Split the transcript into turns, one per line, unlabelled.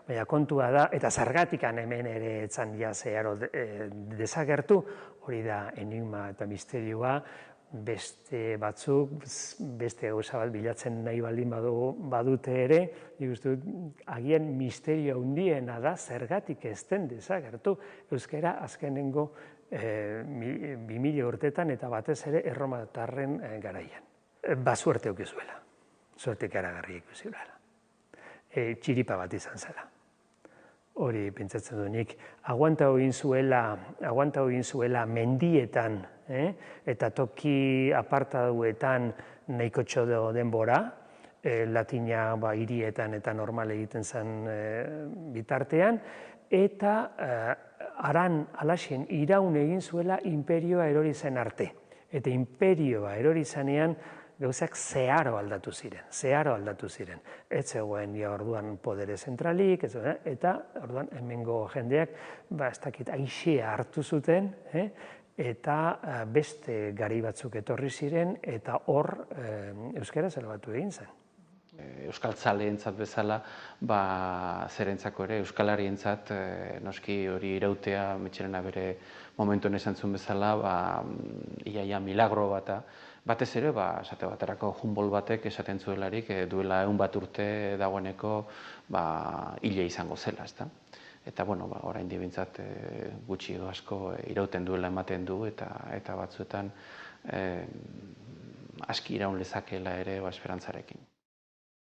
baina kontua da, eta zergatikan hemen ere etzan ja zeharo desagertu, hori da enigma eta misterioa, beste batzuk, beste gauza bat bilatzen nahi baldin badute ere, nik uste dut, agian misterio handiena da zergatik ez den desagertu euskara azkenengo 2000 urtetan eta batez ere erromatarren garaian. Suerte eukizuela, suerte ikaragarri eukizuela. Txiripa bat izan zela. Hori pentsatzen du nik, aguanta egin zuela mendietan, eta toki apartaduetan nahikotxo denbora, latina hirietan eta normal egiten zen bitartean, eta alaxen iraun egin zuela imperioa erori zen arte. Eta imperioa erori zenean gauzak zeharo aldatu ziren. Ez zegoen orduan podere zentralik, eta orduan hemengo jendeak, ez dakit, aixea hartu zuten, eta beste gari batzuk etorri ziren, eta hor euskara salbatu egin zen.
Euskaltzaleentzat bezala, zerentzako ere, euskalarientzat noski hori irautea, Mitxelena bere momentuan esan zuen bezala, iaia milagro bata, batez ere, esate baterako Humboldt batek esaten zuelarik, duela 100 urte dagoeneko hile izango zela, ezta? Eta, orain dibintzat gutxi edo asko irauten duela ematen du, eta batzuetan aski iraun lezakela ere esperantzarekin.